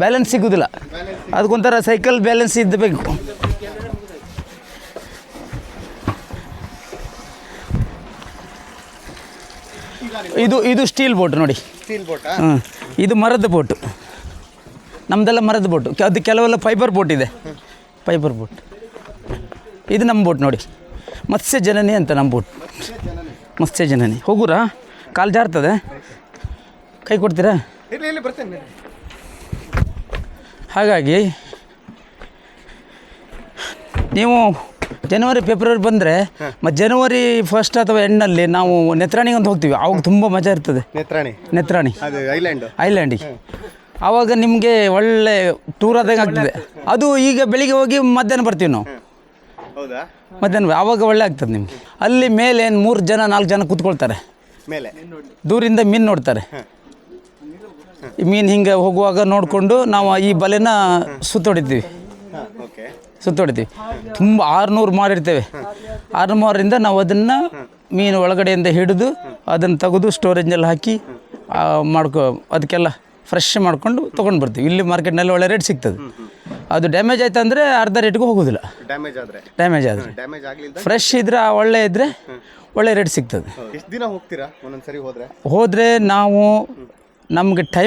Balance ಸಿಗೋದಿಲ್ಲ. ಅದಕ್ಕೊಂಥರ cycle balance ಇದ್ದಬೇಕು. ಇದು steel boat ನೋಡಿ. ಹಾಂ, ಇದು ಮರದ ಬೋಟು. ನಮ್ಮದೆಲ್ಲ ಮರದ ಬೋಟು. ಅದು ಕೆಲವೆಲ್ಲ ಫೈಬರ್ ಬೋಟ್ ಇದೆ. Fibre boat. ಇದು ನಮ್ಮ ಬೋಟ್ ನೋಡಿ, ಮತ್ಸ್ಯ ಜನನಿ ಅಂತ ನಮ್ಮ ಬೋಟ್. ಮತ್ಸ್ಯ ಜನನಿ. ಹೋಗುರಾ? ಕಾಲು ಜಾರ್ತದೆ, ಕೈ ಕೊಡ್ತೀರಾ? ಹಾಗಾಗಿ ನೀವು ಜನವರಿ ಫೆಬ್ರವರಿ ಬಂದರೆ ಮತ್ತು ಜನವರಿ ಫಸ್ಟ್ ಅಥವಾ ಎಂಡ್ನಲ್ಲಿ ನಾವು ನೆತ್ರಾಣಿಗೆ ಅಂತ ಹೋಗ್ತೀವಿ. ಆವಾಗ ತುಂಬ ಮಜಾ ಇರ್ತದೆ. ನೆತ್ರಾಣಿ ಐಲ್ಯಾಂಡಿಗೆ ಆವಾಗ ನಿಮಗೆ ಒಳ್ಳೆ ಟೂರ್ ಆದಂಗೆ ಆಗ್ತದೆ. ಅದು ಈಗ ಬೆಳಿಗ್ಗೆ ಹೋಗಿ ಮಧ್ಯಾಹ್ನ ಬರ್ತೀವಿ ನಾವು. ಮಧ್ಯಾಹ್ನ ಆವಾಗ ಒಳ್ಳೆ ಆಗ್ತದೆ ನಿಮಗೆ. ಅಲ್ಲಿ ಮೇಲೆ 3 ಜನ 4 ಜನ ಕೂತ್ಕೊಳ್ತಾರೆ. ದೂರಿಂದ ಮೀನು ನೋಡ್ತಾರೆ. ಮೀನು ಹಿಂಗೆ ಹೋಗುವಾಗ ನೋಡಿಕೊಂಡು ನಾವು ಈ ಬಲೆನ ಸುತ್ತೊಡಿತೀವಿ. ತುಂಬ 600 ಮಾಡಿರ್ತೇವೆ. 600 ನಾವು ಅದನ್ನು ಮೀನು ಒಳಗಡೆಯಿಂದ ಹಿಡಿದು ಅದನ್ನು ತೆಗೆದು ಸ್ಟೋರೇಜ್ನಲ್ಲಿ ಹಾಕಿ ಅದಕ್ಕೆಲ್ಲ ಫ್ರೆಶ್ ಮಾಡ್ಕೊಂಡು ತೊಗೊಂಡು ಬರ್ತೀವಿ. ಇಲ್ಲಿ ಮಾರ್ಕೆಟ್ನಲ್ಲಿ ಒಳ್ಳೆ ರೇಟ್ ಸಿಗ್ತದೆ. ಅದು ಡ್ಯಾಮೇಜ್ ಆಯ್ತು ಅಂದರೆ ಅರ್ಧ ರೇಟ್ಗೂ ಹೋಗೋದಿಲ್ಲ. ಡ್ಯಾಮೇಜ್ ಆದರೆ ಫ್ರೆಶ್ ಇದ್ರೆ ಒಳ್ಳೆ ಇದ್ದರೆ ಒಳ್ಳೆ ರೇಟ್ ಸಿಗ್ತದೆ. ಎಷ್ಟು ದಿನ ಹೋಗ್ತೀರಾ ಒಂದೊಂದ್ಸರಿ ಹೋದರೆ? ನಾವು ನಮಗೆ ಟೈಮ್